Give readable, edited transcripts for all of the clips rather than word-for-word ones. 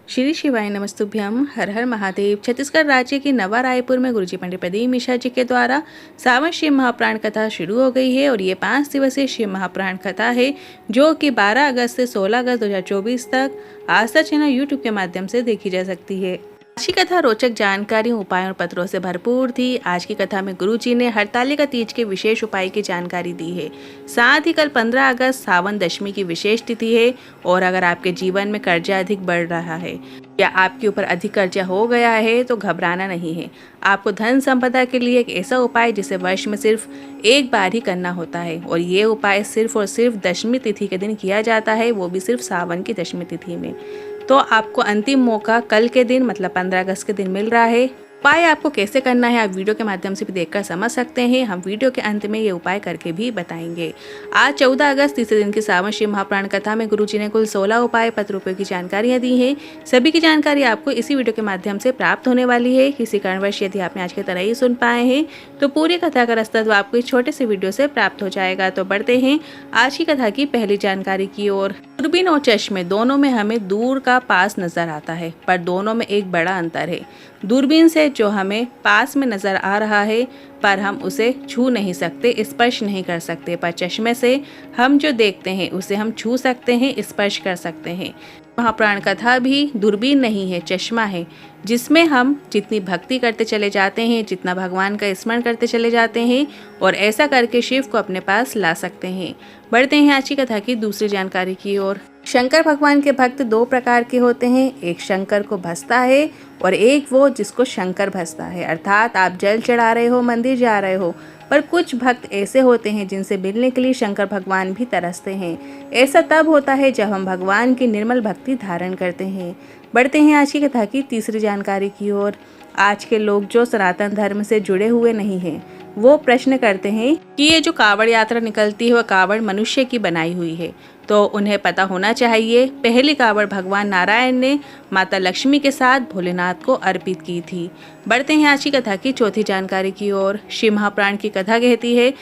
श्री शिवाय नमस्तुभ्यम। हर हर महादेव। छत्तीसगढ़ राज्य के नवा रायपुर में गुरुजी पंडित प्रदीप मिश्रा जी के द्वारा सावन शिव महाप्राण कथा शुरू हो गई है और ये 5 दिवसीय शिव महाप्राण कथा है जो कि 12 अगस्त से 16 अगस्त 2024 तक आस्था चैनल यूट्यूब के माध्यम से देखी जा सकती है। आज की कथा रोचक जानकारी, उपायों और पत्रों से भरपूर थी। आज की कथा में गुरुजी ने हरतालिका तीज के विशेष उपाय की जानकारी दी है। साथ ही कल 15 अगस्त सावन दशमी की विशेष तिथि है और अगर आपके जीवन में कर्जा अधिक बढ़ रहा है या आपके ऊपर अधिक कर्जा हो गया है तो घबराना नहीं है। आपको धन संपदा के लिए एक ऐसा उपाय जिसे वर्ष में सिर्फ एक बार ही करना होता है और ये उपाय सिर्फ और सिर्फ दशमी तिथि के दिन किया जाता है, वो भी सिर्फ सावन की दशमी तिथि में। तो आपको अंतिम मौका कल के दिन मतलब 15 अगस्त के दिन मिल रहा है। उपाय आपको कैसे करना है आप वीडियो के माध्यम से भी देखकर समझ सकते हैं। हम वीडियो के अंत में ये उपाय करके भी बताएंगे। आज 14 अगस्त तीसरे दिन की सावन शिव महाप्राण कथा में गुरुजी ने कुल 16 उपाय पत्र रुपये की जानकारियां दी हैं। सभी की जानकारी आपको इसी वीडियो के माध्यम से प्राप्त होने वाली है। किसी कारणवश यदि आपने आज की तरह ही सुन पाए हैं तो पूरी कथा का रस्तत्व आपको इस छोटे से वीडियो से प्राप्त हो जाएगा। तो बढ़ते हैं आज की कथा की पहली जानकारी की ओर। दूरबीन और चश्मे दोनों में हमें दूर का पास नजर आता है, पर दोनों में एक बड़ा अंतर है। दूरबीन से जो हमें पास में नजर आ रहा है पर हम उसे छू नहीं सकते, स्पर्श नहीं कर सकते, पर चश्मे से हम जो देखते हैं उसे हम छू सकते हैं, स्पर्श कर सकते हैं। महाप्राण कथा भी दूरबीन नहीं है, चश्मा है, जिसमें हम जितनी भक्ति करते चले जाते हैं, जितना भगवान का स्मरण करते चले जाते हैं और ऐसा करके शिव को अपने पास ला सकते हैं। बढ़ते हैं आज की कथा की दूसरी जानकारी की ओर। शंकर भगवान के भक्त 2 प्रकार के होते हैं, एक शंकर को भजता है और एक वो जिसको शंकर भजता है। अर्थात आप जल चढ़ा रहे हो, मंदिर जा रहे हो, पर कुछ भक्त ऐसे होते हैं जिनसे मिलने के लिए शंकर भगवान भी तरसते हैं। ऐसा तब होता है जब हम भगवान की निर्मल भक्ति धारण करते हैं। बढ़ते हैं आज की कथा की तीसरी जानकारी की ओर। आज के लोग जो सनातन धर्म से जुड़े हुए नहीं हैं वो प्रश्न करते हैं कि ये जो कावड़ यात्रा निकलती है वह कावड़ मनुष्य की बनाई हुई है, तो उन्हें पता होना चाहिए पहली कावड़ भगवान नारायण ने माता लक्ष्मी के साथ भोलेनाथ को अर्पित की थी। बढ़ते हैं आज की कथा की चौथी जानकारी की ओर। शिव महाप्राण की कथा कहती है,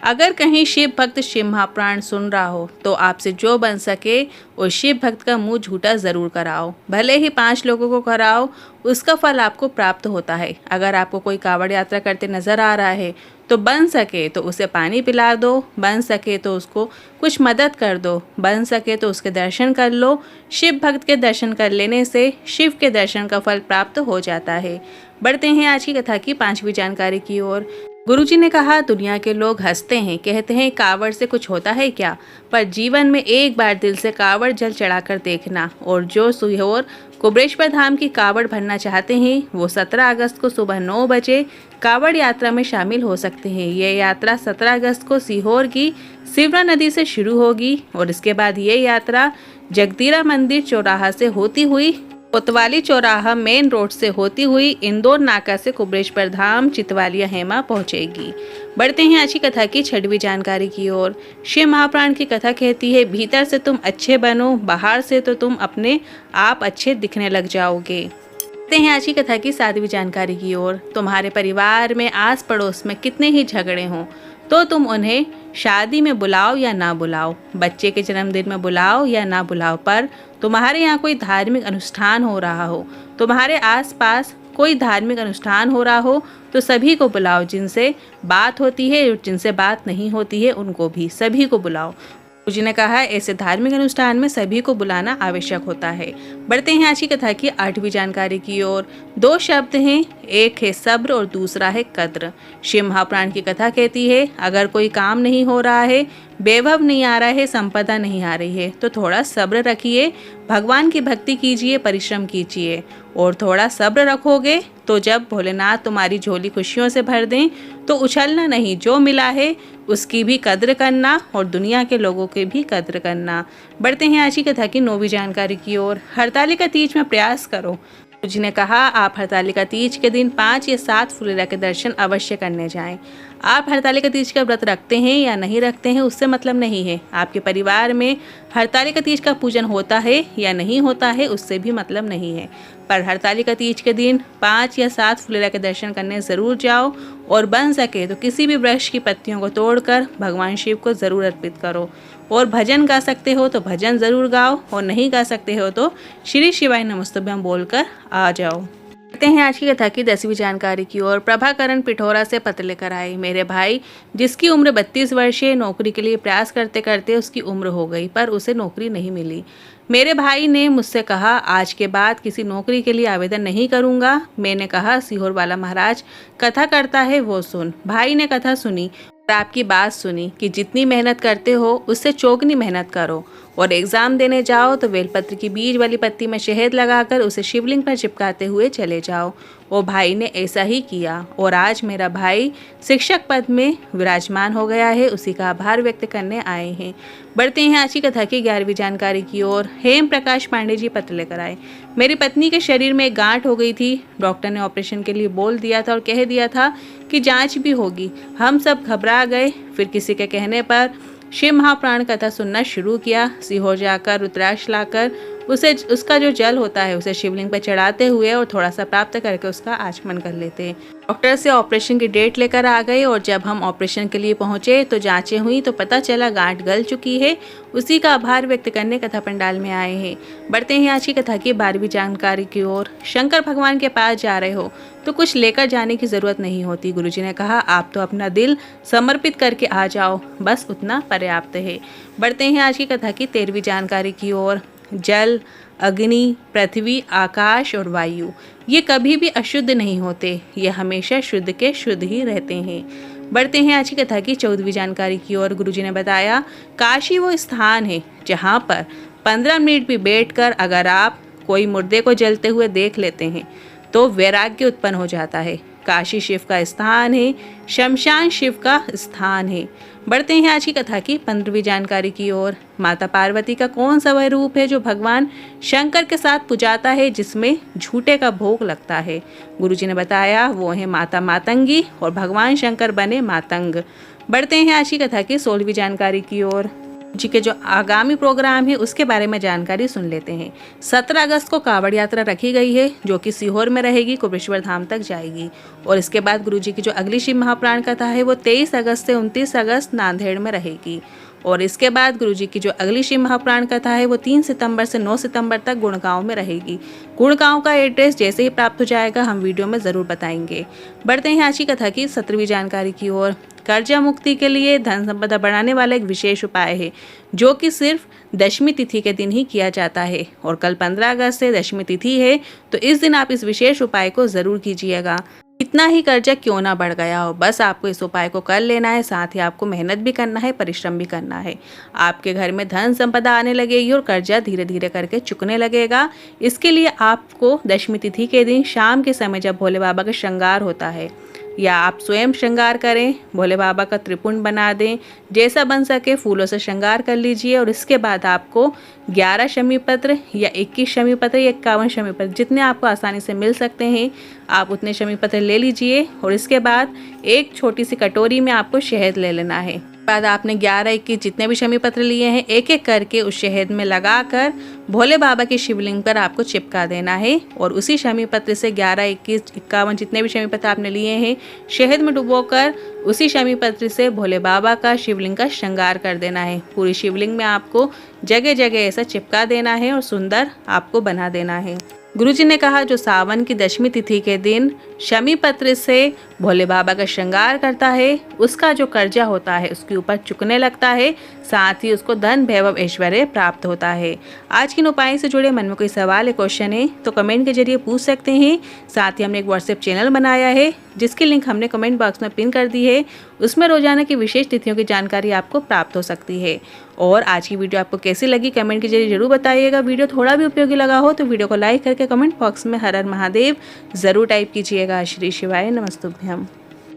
अगर कहीं शिव भक्त शिव महाप्राण सुन रहा हो तो आपसे जो बन सके उस शिव भक्त का मुंह झूठा जरूर कराओ, भले ही 5 लोगों को कराओ, उसका फल आपको प्राप्त होता है। अगर आपको कोई कावड़ यात्रा करते नजर आ रहा है तो बन सके तो उसे पानी पिला दो, बन सके तो उसको कुछ मदद कर दो, बन सके तो उसके दर्शन कर लो। शिव भक्त के दर्शन कर लेने से शिव के दर्शन का फल प्राप्त हो जाता है। बढ़ते हैं आज की कथा की 5वीं जानकारी की ओर। गुरुजी ने कहा, दुनिया के लोग हंसते हैं, कहते हैं कावड़ से कुछ होता है क्या, पर जीवन में एक बार दिल से कावड़ जल चढ़ाकर देखना। और जो सीहोर कुबरेश्वर धाम की कावड़ भरना चाहते हैं वो 17 अगस्त को सुबह 9 बजे कावड़ यात्रा में शामिल हो सकते हैं। ये यात्रा 17 अगस्त को सीहोर की सिवरा नदी से शुरू होगी और इसके बाद ये यात्रा जगदीरा मंदिर चौराहा से होती हुई कोतवाली चौराहा मेन रोड से होती हुई इंदौर नाका से कुबरेश्वर धाम चितवालिया हेमा पहुंचेगी। बढ़ते हैं आज की कथा की 6वीं जानकारी की ओर। शिव महाप्राण की कथा कहती है, भीतर से तुम अच्छे बनो, बाहर से तो तुम अपने आप अच्छे दिखने लग जाओगे। बढ़ते हैं आज की कथा की 7वीं जानकारी की ओर। तुम्हारे परिवार में आस पड़ोस में कितने ही झगड़े हों तो तुम उन्हें शादी में बुलाओ या ना बुलाओ, बच्चे के जन्मदिन में बुलाओ या ना बुलाओ, पर तुम्हारे यहाँ कोई धार्मिक अनुष्ठान हो रहा हो, तुम्हारे आसपास कोई धार्मिक अनुष्ठान हो रहा हो तो सभी को बुलाओ, जिनसे बात होती है और जिनसे बात नहीं होती है उनको भी, सभी को बुलाओ। गुरुजी ने कहा ऐसे धार्मिक अनुष्ठान में सभी को बुलाना आवश्यक होता है। बढ़ते हैं आज की कथा की 8वीं जानकारी की ओर। 2 शब्द हैं, एक है सब्र और दूसरा है कद्र। शिव महाप्राण की कथा कहती है, अगर कोई काम नहीं हो रहा है, वैभव नहीं आ रहा है, संपदा नहीं आ रही है तो थोड़ा सब्र रखिए, भगवान की भक्ति कीजिए, परिश्रम कीजिए और थोड़ा सब्र रखोगे तो जब भोलेनाथ तुम्हारी झोली खुशियों से भर दें तो उछलना नहीं, जो मिला है उसकी भी कद्र करना और दुनिया के लोगों के भी कद्र करना। बढ़ते हैं आज की कथा की 9वीं जानकारी की ओर। हरतालिका तीज में प्रयास करो। गुरुजी ने कहा, आप हरतालिका तीज के दिन 5 या 7 फुलेरा के दर्शन अवश्य करने जाएं। आप हरतालिका तीज का व्रत रखते हैं या नहीं रखते हैं उससे मतलब नहीं है। आपके परिवार में हरतालिका तीज का पूजन होता है या नहीं होता है उससे भी मतलब नहीं है। पर हरतालिका तीज के दिन 5 या 7 फुलेरा के दर्शन करने ज़रूर जाओ और बन सके तो किसी भी वृक्ष की पत्तियों को तोड़कर भगवान शिव को ज़रूर अर्पित करो। और भजन गा सकते हो तो भजन ज़रूर गाओ और नहीं गा सकते हो तो श्री शिवाय नमस्तुभ्यम बोलकर आ जाओ। देखते हैं आज की कथा की 10वीं जानकारी की ओर। प्रभाकरण पिठौरा से पत्र लेकर आए। मेरे भाई, जिसकी उम्र 32 वर्ष है, नौकरी के लिए प्रयास करते करते उसकी उम्र हो गई पर उसे नौकरी नहीं मिली। मेरे भाई ने मुझसे कहा, आज के बाद किसी नौकरी के लिए आवेदन नहीं करूंगा। मैंने कहा, सीहोर वाला महाराज कथा करता है वो सुन। भाई ने कथा सुनी और आपकी बात सुनी कि जितनी मेहनत करते हो उससे चौगुनी मेहनत करो और एग्ज़ाम देने जाओ तो बेलपत्र की बीज वाली पत्ती में शहद लगाकर उसे शिवलिंग पर चिपकाते हुए चले जाओ। वो भाई ने ऐसा ही किया और आज मेरा भाई शिक्षक पद में विराजमान हो गया है। उसी का आभार व्यक्त करने आए हैं। बढ़ते हैं आज की कथा की 11वीं जानकारी की ओर। हेम प्रकाश पांडे जी पत्र लेकर आए। मेरी पत्नी के शरीर में एक गांठ हो गई थी। डॉक्टर ने ऑपरेशन के लिए बोल दिया था और कह दिया था कि जांच भी होगी। हम सब घबरा गए। फिर किसी के कहने पर शिव महाप्राण कथा सुनना शुरू किया। सीहोर जाकर रुद्राक्ष लाकर उसका जो जल होता है उसे शिवलिंग पर चढ़ाते हुए और थोड़ा सा प्राप्त करके उसका आचमन कर लेते। डॉक्टर से ऑपरेशन की डेट लेकर आ गए और जब हम ऑपरेशन के लिए पहुंचे तो जांचें हुई तो पता चला गांठ गल चुकी है। उसी का आभार व्यक्त करने कथा पंडाल में आए हैं। बढ़ते हैं आज की कथा की 12वीं जानकारी की ओर। शंकर भगवान के पास जा रहे हो तो कुछ लेकर जाने की ज़रूरत नहीं होती। गुरुजी ने कहा, आप तो अपना दिल समर्पित करके आ जाओ, बस उतना पर्याप्त है। बढ़ते हैं आज की कथा की 13वीं जानकारी की ओर। जल, अग्नि, पृथ्वी, आकाश और वायु ये कभी भी अशुद्ध नहीं होते। ये हमेशा शुद्ध के शुद्ध ही रहते हैं। बढ़ते हैं आज की कथा की 14वीं जानकारी की ओर। गुरुजी ने बताया, काशी वो स्थान है जहाँ पर 15 मिनट भी बैठकर अगर आप कोई मुर्दे को जलते हुए देख लेते हैं तो वैराग्य उत्पन्न हो जाता है। काशी शिव का स्थान है, शमशान शिव का स्थान है। बढ़ते हैं आज की कथा की 15वीं जानकारी की ओर। माता पार्वती का कौन सा वह रूप है जो भगवान शंकर के साथ पुजाता है जिसमें झूठे का भोग लगता है? गुरुजी ने बताया, वो है माता मातंगी और भगवान शंकर बने मातंग। बढ़ते हैं आज की कथा की 16वीं जानकारी की ओर। जी के जो आगामी प्रोग्राम है उसके बारे में जानकारी सुन लेते हैं। 17 अगस्त को कांवड़ यात्रा रखी गई है जो कि सीहोर में रहेगी, कुबेश्वर धाम तक जाएगी। और इसके बाद गुरुजी की जो अगली शिव महाप्राण कथा है वो 23 अगस्त से 29 अगस्त नांदेड़ में रहेगी। और इसके बाद गुरुजी की जो अगली शिव महाप्राण कथा है वो 3 सितंबर से 9 सितंबर तक गुड़गांव में रहेगी। गुड़गांव का एड्रेस जैसे ही प्राप्त हो जाएगा हम वीडियो में ज़रूर बताएंगे। बढ़ते हैं आज की कथा की 17वीं जानकारी की ओर। कर्जा मुक्ति के लिए धन संपदा बढ़ाने वाला एक विशेष उपाय है जो कि सिर्फ दशमी तिथि के दिन ही किया जाता है और कल 15 अगस्त से दशमी तिथि है तो इस दिन आप इस विशेष उपाय को ज़रूर कीजिएगा। इतना ही कर्जा क्यों ना बढ़ गया हो, बस आपको इस उपाय को कर लेना है। साथ ही आपको मेहनत भी करना है, परिश्रम भी करना है। आपके घर में धन संपदा आने लगेगी और कर्जा धीरे धीरे करके चुकने लगेगा। इसके लिए आपको दशमी तिथि के दिन शाम के समय जब भोले बाबा का श्रृंगार होता है या आप स्वयं श्रृंगार करें, भोले बाबा का त्रिपुंड बना दें, जैसा बन सके फूलों से श्रृंगार कर लीजिए। और इसके बाद आपको 11 शमी पत्र या 21 शमी पत्र या 51 शमी पत्र जितने आपको आसानी से मिल सकते हैं आप उतने शमी पत्र ले लीजिए। और इसके बाद एक छोटी सी कटोरी में आपको शहद ले लेना है। बाद आपने 11-21 जितने भी शमी पत्र लिए हैं एक एक करके उस शहद में लगाकर भोले बाबा की शिवलिंग पर आपको चिपका देना है। और उसी शमी पत्र से 11-21 51 जितने भी शमी पत्र आपने लिए हैं शहद में डुबोकर उसी शमी पत्र से भोले बाबा का शिवलिंग का श्रृंगार कर देना है। पूरी शिवलिंग में आपको जगह जगह ऐसा चिपका देना है और सुंदर आपको बना देना है। गुरुजी ने कहा, जो सावन की दशमी तिथि के दिन शमी पत्र से भोले बाबा का श्रृंगार करता है उसका जो कर्जा होता है उसके ऊपर चुकने लगता है, साथ ही उसको धन वैभव ऐश्वर्य प्राप्त होता है। आज के इन उपाय से जुड़े मन में कोई सवाल या क्वेश्चन है तो कमेंट के जरिए पूछ सकते हैं। साथ ही हमने एक व्हाट्सएप चैनल बनाया है जिसकी लिंक हमने कमेंट बॉक्स में पिन कर दी है। उसमें रोजाना की विशेष तिथियों की जानकारी आपको प्राप्त हो सकती है। और आज की वीडियो आपको कैसी लगी कमेंट के जरिए जरूर बताइएगा। वीडियो थोड़ा भी उपयोगी लगा हो तो वीडियो को लाइक करके कमेंट बॉक्स में हर हर महादेव जरूर टाइप कीजिएगा। श्री शिवाय नमस्तुभ्यम।